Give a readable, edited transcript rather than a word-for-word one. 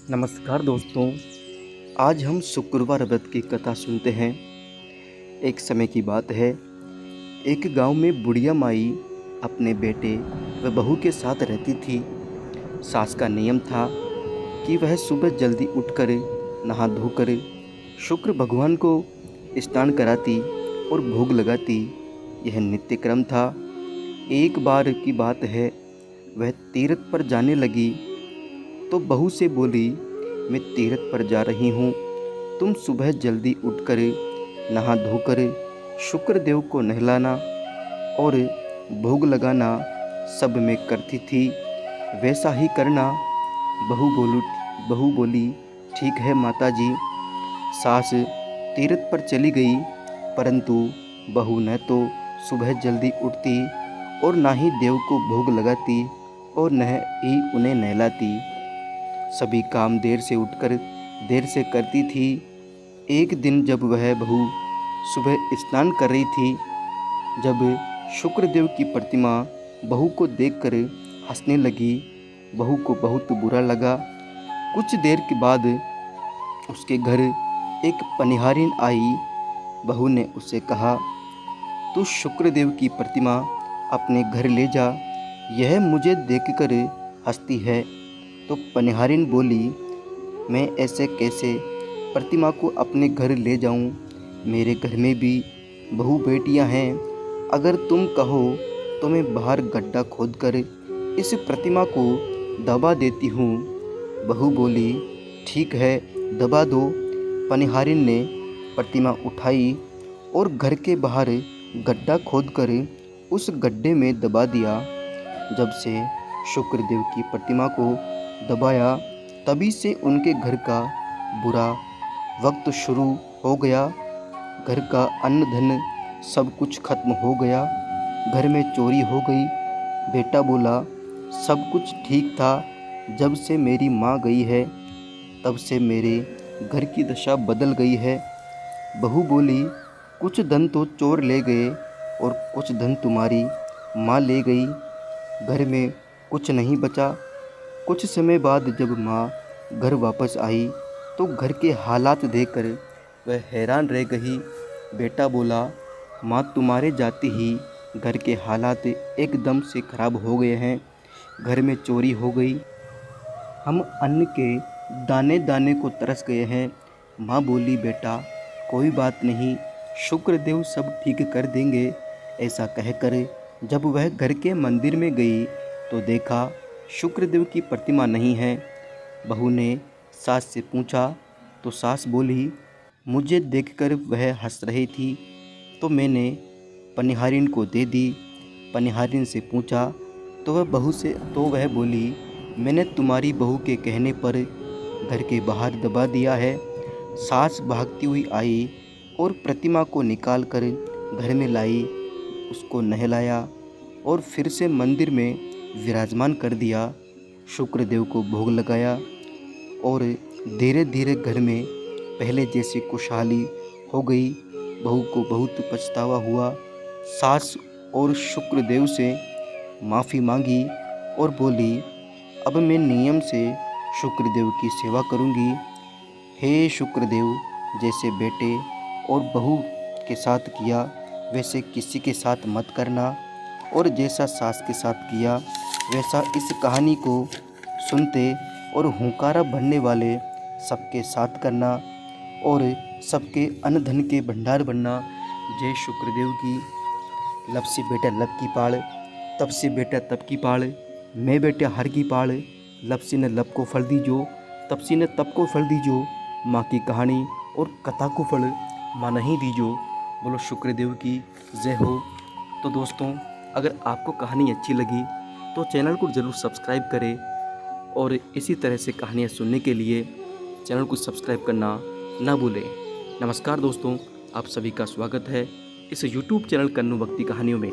नमस्कार दोस्तों। आज हम शुक्रवार व्रत की कथा सुनते हैं। एक समय की बात है, एक गांव में बुढ़िया माई अपने बेटे व बहू के साथ रहती थी। सास का नियम था कि वह सुबह जल्दी उठकर नहा धोकर शुक्र भगवान को स्नान कराती और भोग लगाती। यह नित्य क्रम था। एक बार की बात है, वह तीर्थ पर जाने लगी तो बहू से बोली, मैं तीर्थ पर जा रही हूँ, तुम सुबह जल्दी उठकर नहा धोकर शुक्रदेव को नहलाना और भोग लगाना सब मैं करती थी, वैसा ही करना। बहू बोली, ठीक है माताजी। सास तीर्थ पर चली गई, परंतु बहू न तो सुबह जल्दी उठती और ना ही देव को भोग लगाती और न ही उन्हें नहलाती। सभी काम देर से उठकर देर से करती थी। एक दिन जब वह बहू सुबह स्नान कर रही थी, जब शुक्रदेव की प्रतिमा बहू को देखकर हंसने लगी, बहू को बहुत बुरा लगा। कुछ देर के बाद उसके घर एक पनिहारिन आई। बहू ने उससे कहा, तू शुक्रदेव की प्रतिमा अपने घर ले जा, यह मुझे देखकर हंसती है। तो पनिहारिन बोली, मैं ऐसे कैसे प्रतिमा को अपने घर ले जाऊं? मेरे घर में भी बहू बेटियां हैं। अगर तुम कहो तो मैं बाहर गड्ढा खोदकर इस प्रतिमा को दबा देती हूँ। बहू बोली, ठीक है, दबा दो। पनिहारिन ने प्रतिमा उठाई और घर के बाहर गड्ढा खोदकर उस गड्ढे में दबा दिया। जब से शुक्रदेव की प्रतिमा को दबाया, तभी से उनके घर का बुरा वक्त शुरू हो गया। घर का अन्न धन सब कुछ खत्म हो गया। घर में चोरी हो गई। बेटा बोला, सब कुछ ठीक था, जब से मेरी माँ गई है तब से मेरे घर की दशा बदल गई है। बहू बोली, कुछ धन तो चोर ले गए और कुछ धन तुम्हारी माँ ले गई, घर में कुछ नहीं बचा। कुछ समय बाद जब माँ घर वापस आई तो घर के हालात देखकर वह हैरान रह गई। बेटा बोला, माँ तुम्हारे जाते ही घर के हालात एकदम से खराब हो गए हैं। घर में चोरी हो गई, हम अन्न के दाने दाने को तरस गए हैं। माँ बोली, बेटा कोई बात नहीं, शुक्रदेव सब ठीक कर देंगे। ऐसा कहकर जब वह घर के मंदिर में गई तो देखा शुक्रदेव की प्रतिमा नहीं है। बहू ने सास से पूछा तो सास बोली, मुझे देखकर वह हंस रही थी तो मैंने पनिहारिन को दे दी। पनिहारिन से पूछा तो वह बोली, मैंने तुम्हारी बहू के कहने पर घर के बाहर दबा दिया है। सास भागती हुई आई और प्रतिमा को निकाल कर घर में लाई, उसको नहलाया और फिर से मंदिर में विराजमान कर दिया। शुक्रदेव को भोग लगाया और धीरे धीरे घर में पहले जैसी खुशहाली हो गई। बहू को बहुत पछतावा हुआ। सास और शुक्रदेव से माफ़ी मांगी और बोली, अब मैं नियम से शुक्रदेव की सेवा करूंगी। हे शुक्रदेव, जैसे बेटे और बहू के साथ किया वैसे किसी के साथ मत करना, और जैसा सास के साथ किया वैसा इस कहानी को सुनते और हुंकारा भरने वाले सबके साथ करना और सबके अन्न धन के भंडार बनना। जय शुक्रदेव की। लब से बेटा लब की पाड़, तब से बेटा तब की पाड़, मैं बेटा हर की पाड़। लब से न लब को फल दीजो, तब से न तब को फल दीजो। माँ की कहानी और कथा को फल माँ नहीं दीजो। बोलो शुक्रदेव की जय हो। तो दोस्तों, अगर आपको कहानी अच्छी लगी तो चैनल को ज़रूर सब्सक्राइब करें और इसी तरह से कहानियाँ सुनने के लिए चैनल को सब्सक्राइब करना ना भूलें। नमस्कार दोस्तों, आप सभी का स्वागत है इस YouTube चैनल कन्नू भक्ति कहानियों में।